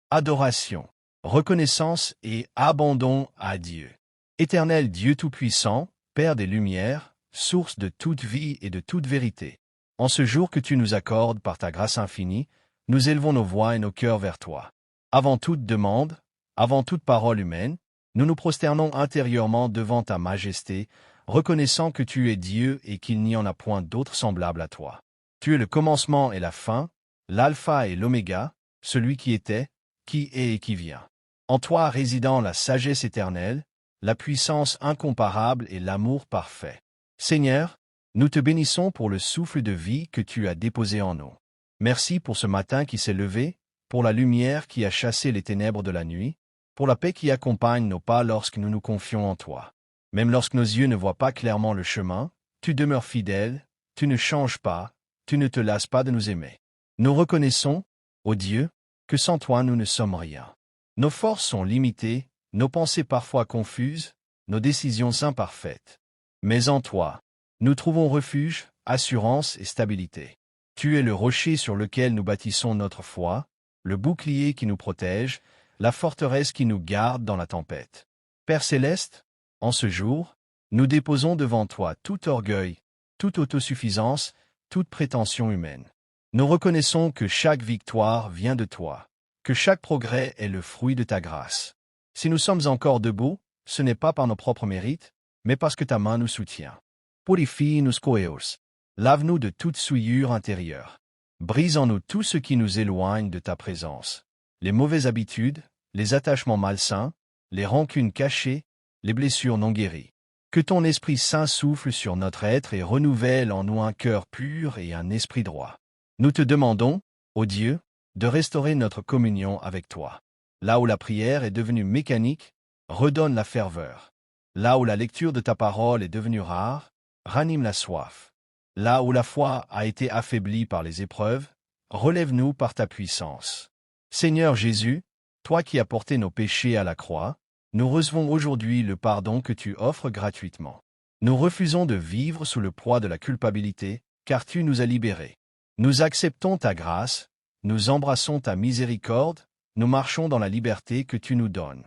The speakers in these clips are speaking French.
adoration, reconnaissance et abandon à Dieu. Éternel Dieu Tout-Puissant, Père des Lumières, source de toute vie et de toute vérité. En ce jour que tu nous accordes par ta grâce infinie, nous élevons nos voix et nos cœurs vers toi. Avant toute demande, avant toute parole humaine, nous nous prosternons intérieurement devant ta majesté, reconnaissant que tu es Dieu et qu'il n'y en a point d'autre semblable à toi. Tu es le commencement et la fin, l'alpha et l'oméga, celui qui était, qui est et qui vient. En toi résidant la sagesse éternelle, la puissance incomparable et l'amour parfait. Seigneur, nous te bénissons pour le souffle de vie que tu as déposé en nous. Merci pour ce matin qui s'est levé, pour la lumière qui a chassé les ténèbres de la nuit, pour la paix qui accompagne nos pas lorsque nous nous confions en toi. Même lorsque nos yeux ne voient pas clairement le chemin, tu demeures fidèle, tu ne changes pas, tu ne te lasses pas de nous aimer. Nous reconnaissons, ô Dieu, que sans toi nous ne sommes rien. Nos forces sont limitées, nos pensées parfois confuses, nos décisions imparfaites. Mais en toi, nous trouvons refuge, assurance et stabilité. Tu es le rocher sur lequel nous bâtissons notre foi, le bouclier qui nous protège, la forteresse qui nous garde dans la tempête. Père céleste, en ce jour, nous déposons devant toi tout orgueil, toute autosuffisance, toute prétention humaine. Nous reconnaissons que chaque victoire vient de toi, que chaque progrès est le fruit de ta grâce. Si nous sommes encore debout, ce n'est pas par nos propres mérites, mais parce que ta main nous soutient. Purifie-nous coeos. Lave-nous de toute souillure intérieure. Brise en nous tout ce qui nous éloigne de ta présence. Les mauvaises habitudes, les attachements malsains, les rancunes cachées, les blessures non guéries. Que ton Esprit Saint souffle sur notre être et renouvelle en nous un cœur pur et un esprit droit. Nous te demandons, ô Dieu, de restaurer notre communion avec toi. Là où la prière est devenue mécanique, redonne la ferveur. Là où la lecture de ta parole est devenue rare, ranime la soif. Là où la foi a été affaiblie par les épreuves, relève-nous par ta puissance. Seigneur Jésus, toi qui as porté nos péchés à la croix, nous recevons aujourd'hui le pardon que tu offres gratuitement. Nous refusons de vivre sous le poids de la culpabilité, car tu nous as libérés. Nous acceptons ta grâce, nous embrassons ta miséricorde, nous marchons dans la liberté que tu nous donnes.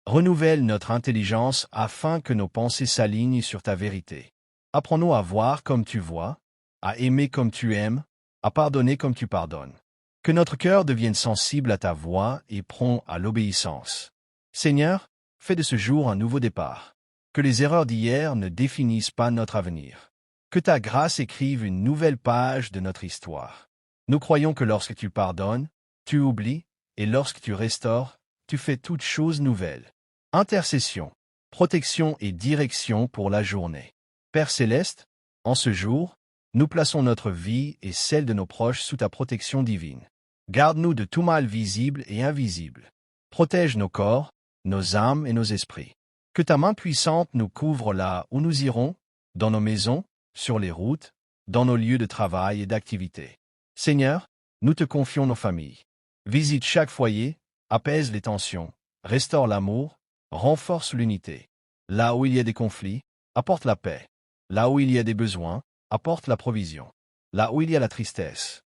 Renouvelle notre intelligence afin que nos pensées s'alignent sur ta vérité. Apprends-nous à voir comme tu vois, à aimer comme tu aimes, à pardonner comme tu pardonnes. Que notre cœur devienne sensible à ta voix et prompt à l'obéissance. Seigneur, fais de ce jour un nouveau départ. Que les erreurs d'hier ne définissent pas notre avenir. Que ta grâce écrive une nouvelle page de notre histoire. Nous croyons que lorsque tu pardonnes, tu oublies, et lorsque tu restaures, tu fais toutes choses nouvelles. Intercession, protection et direction pour la journée. Père céleste, en ce jour, nous plaçons notre vie et celle de nos proches sous ta protection divine. Garde-nous de tout mal visible et invisible. Protège nos corps, nos âmes et nos esprits. Que ta main puissante nous couvre là où nous irons, dans nos maisons, sur les routes, dans nos lieux de travail et d'activité. Seigneur, nous te confions nos familles. Visite chaque foyer, apaise les tensions, restaure l'amour, renforce l'unité. Là où il y a des conflits, apporte la paix. Là où il y a des besoins, apporte la provision. Là où il y a la tristesse,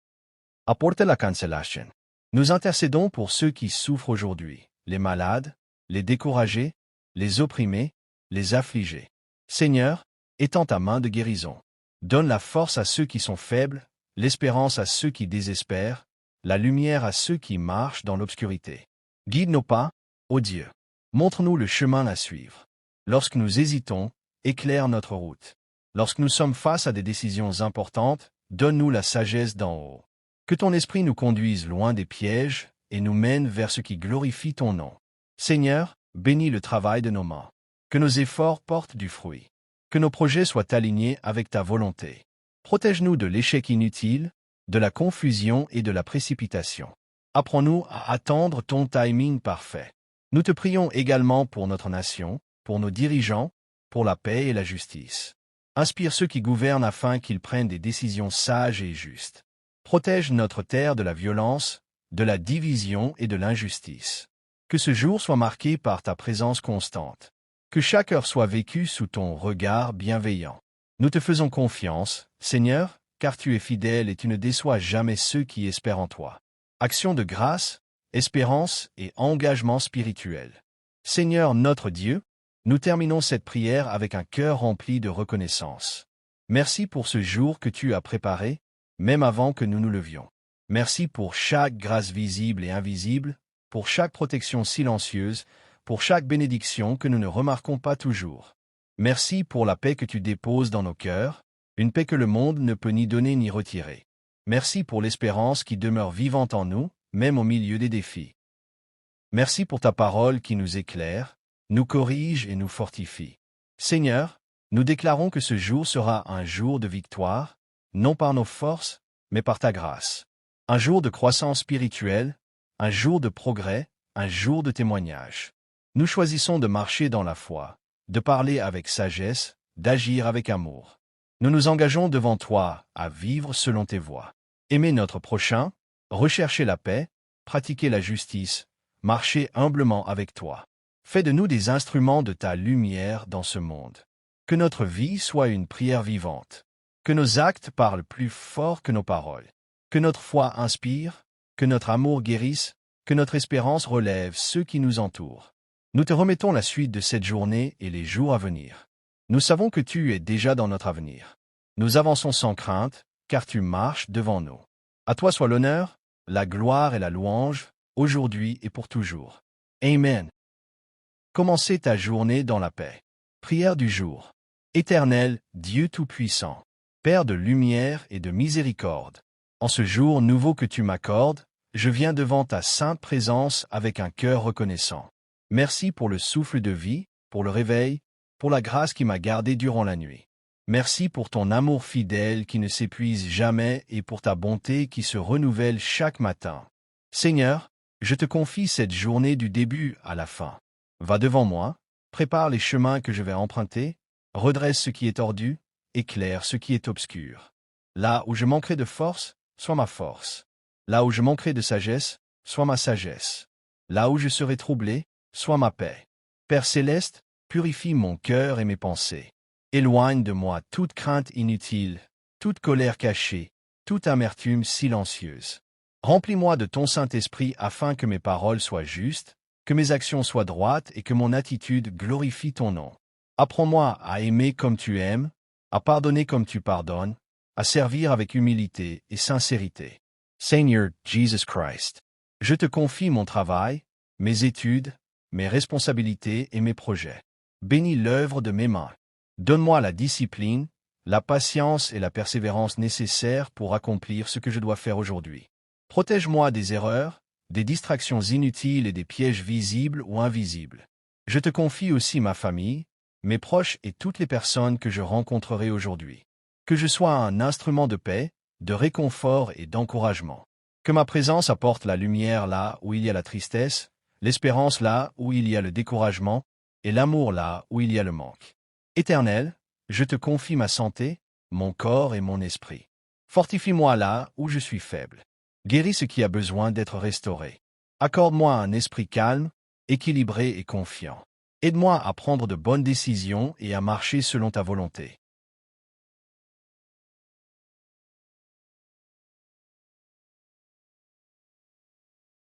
apporte la consolation. Nous intercédons pour ceux qui souffrent aujourd'hui, les malades, les découragés, les opprimés, les affligés. Seigneur, étends ta main de guérison. Donne la force à ceux qui sont faibles, l'espérance à ceux qui désespèrent, la lumière à ceux qui marchent dans l'obscurité. Guide nos pas, ô Dieu. Montre-nous le chemin à suivre. Lorsque nous hésitons, éclaire notre route. Lorsque nous sommes face à des décisions importantes, donne-nous la sagesse d'en haut. Que ton esprit nous conduise loin des pièges et nous mène vers ce qui glorifie ton nom. Seigneur, bénis le travail de nos mains. Que nos efforts portent du fruit. Que nos projets soient alignés avec ta volonté. Protège-nous de l'échec inutile, de la confusion et de la précipitation. Apprends-nous à attendre ton timing parfait. Nous te prions également pour notre nation, pour nos dirigeants, pour la paix et la justice. Inspire ceux qui gouvernent afin qu'ils prennent des décisions sages et justes. Protège notre terre de la violence, de la division et de l'injustice. Que ce jour soit marqué par ta présence constante. Que chaque heure soit vécue sous ton regard bienveillant. Nous te faisons confiance, Seigneur, car tu es fidèle et tu ne déçois jamais ceux qui espèrent en toi. Action de grâce, espérance et engagement spirituel. Seigneur notre Dieu, nous terminons cette prière avec un cœur rempli de reconnaissance. Merci pour ce jour que tu as préparé, même avant que nous nous levions. Merci pour chaque grâce visible et invisible, pour chaque protection silencieuse, pour chaque bénédiction que nous ne remarquons pas toujours. Merci pour la paix que tu déposes dans nos cœurs, une paix que le monde ne peut ni donner ni retirer. Merci pour l'espérance qui demeure vivante en nous, même au milieu des défis. Merci pour ta parole qui nous éclaire, nous corrige et nous fortifie. Seigneur, nous déclarons que ce jour sera un jour de victoire, non par nos forces, mais par ta grâce. Un jour de croissance spirituelle, un jour de progrès, un jour de témoignage. Nous choisissons de marcher dans la foi, de parler avec sagesse, d'agir avec amour. Nous nous engageons devant toi à vivre selon tes voies. Aimer notre prochain, rechercher la paix, pratiquer la justice, marcher humblement avec toi. Fais de nous des instruments de ta lumière dans ce monde. Que notre vie soit une prière vivante. Que nos actes parlent plus fort que nos paroles. Que notre foi inspire, que notre amour guérisse, que notre espérance relève ceux qui nous entourent. Nous te remettons la suite de cette journée et les jours à venir. Nous savons que tu es déjà dans notre avenir. Nous avançons sans crainte, car tu marches devant nous. À toi soit l'honneur, la gloire et la louange, aujourd'hui et pour toujours. Amen. Commencez ta journée dans la paix. Prière du jour. Éternel, Dieu Tout-Puissant, Père de lumière et de miséricorde, en ce jour nouveau que tu m'accordes, je viens devant ta sainte présence avec un cœur reconnaissant. Merci pour le souffle de vie, pour le réveil, pour la grâce qui m'a gardé durant la nuit. Merci pour ton amour fidèle qui ne s'épuise jamais et pour ta bonté qui se renouvelle chaque matin. Seigneur, je te confie cette journée du début à la fin. Va devant moi, prépare les chemins que je vais emprunter, redresse ce qui est tordu, éclaire ce qui est obscur. Là où je manquerai de force, sois ma force. Là où je manquerai de sagesse, sois ma sagesse. Là où je serai troublé, sois ma paix. Père céleste, purifie mon cœur et mes pensées. Éloigne de moi toute crainte inutile, toute colère cachée, toute amertume silencieuse. Remplis-moi de ton Saint-Esprit afin que mes paroles soient justes, que mes actions soient droites et que mon attitude glorifie ton nom. Apprends-moi à aimer comme tu aimes, à pardonner comme tu pardonnes, à servir avec humilité et sincérité. Seigneur Jesus Christ, je te confie mon travail, mes études, mes responsabilités et mes projets. Bénis l'œuvre de mes mains. Donne-moi la discipline, la patience et la persévérance nécessaires pour accomplir ce que je dois faire aujourd'hui. Protège-moi des erreurs, des distractions inutiles et des pièges visibles ou invisibles. Je te confie aussi ma famille, mes proches et toutes les personnes que je rencontrerai aujourd'hui. Que je sois un instrument de paix, de réconfort et d'encouragement. Que ma présence apporte la lumière là où il y a la tristesse, l'espérance là où il y a le découragement, et l'amour là où il y a le manque. Éternel, je te confie ma santé, mon corps et mon esprit. Fortifie-moi là où je suis faible. Guéris ce qui a besoin d'être restauré. Accorde-moi un esprit calme, équilibré et confiant. Aide-moi à prendre de bonnes décisions et à marcher selon ta volonté.